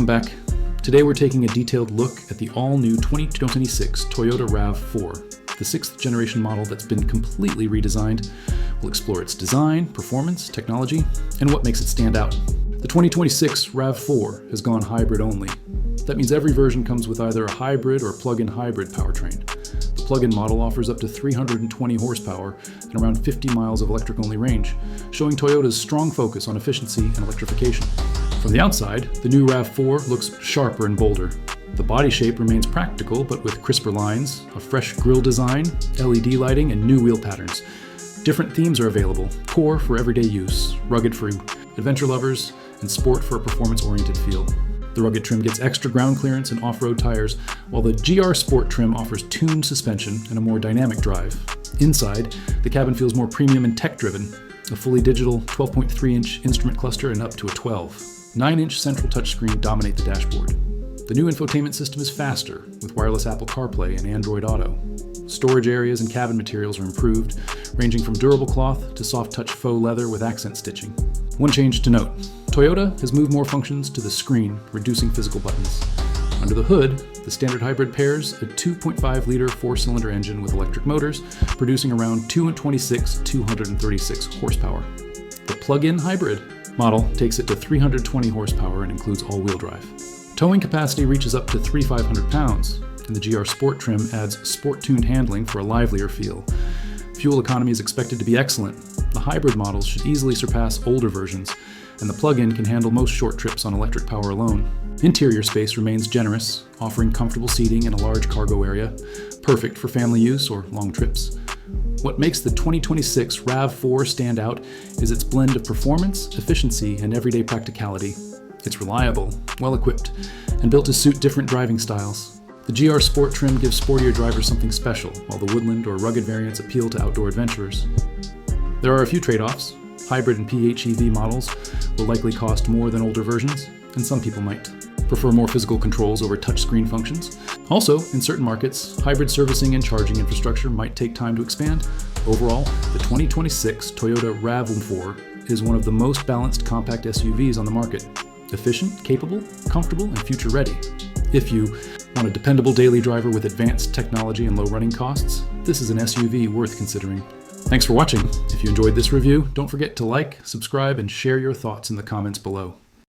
Welcome back. Today we're taking a detailed look at the all-new 2026 Toyota RAV4, the 6th generation model that's been completely redesigned. We'll explore its design, performance, technology, and what makes it stand out. The 2026 RAV4 has gone hybrid only. That means every version comes with either a hybrid or plug-in hybrid powertrain. The plug-in model offers up to 320 horsepower and around 50 miles of electric-only range, showing Toyota's strong focus on efficiency and electrification. From the outside, the new RAV4 looks sharper and bolder. The body shape remains practical, but with crisper lines, a fresh grille design, LED lighting, and new wheel patterns. Different themes are available: core for everyday use, rugged for adventure lovers, and sport for a performance-oriented feel. The rugged trim gets extra ground clearance and off-road tires, while the GR Sport trim offers tuned suspension and a more dynamic drive. Inside, the cabin feels more premium and tech-driven, a fully digital 12.3-inch instrument cluster and up to a 12. 9-inch central touchscreen dominate the dashboard. The new infotainment system is faster, with wireless Apple CarPlay and Android Auto. Storage areas and cabin materials are improved, ranging from durable cloth to soft-touch faux leather with accent stitching. One change to note: Toyota has moved more functions to the screen, reducing physical buttons. Under the hood, the standard hybrid pairs a 2.5-liter four-cylinder engine with electric motors, producing around 236 horsepower. The plug-in hybrid model takes it to 320 horsepower and includes all-wheel drive. Towing capacity reaches up to 3,500 pounds, and the GR Sport trim adds sport-tuned handling for a livelier feel. Fuel economy is expected to be excellent. The hybrid models should easily surpass older versions, and the plug-in can handle most short trips on electric power alone. Interior space remains generous, offering comfortable seating and a large cargo area, perfect for family use or long trips. What makes the 2026 RAV4 stand out is its blend of performance, efficiency, and everyday practicality. It's reliable, well-equipped, and built to suit different driving styles. The GR Sport trim gives sportier drivers something special, while the woodland or rugged variants appeal to outdoor adventurers. There are a few trade-offs. Hybrid and PHEV models will likely cost more than older versions, and some people might prefer more physical controls over touchscreen functions. Also, in certain markets, hybrid servicing and charging infrastructure might take time to expand. Overall, the 2026 Toyota RAV4 is one of the most balanced compact SUVs on the market. Efficient, capable, comfortable, and future-ready. If you want a dependable daily driver with advanced technology and low running costs, this is an SUV worth considering. Thanks for watching. If you enjoyed this review, don't forget to like, subscribe, and share your thoughts in the comments below.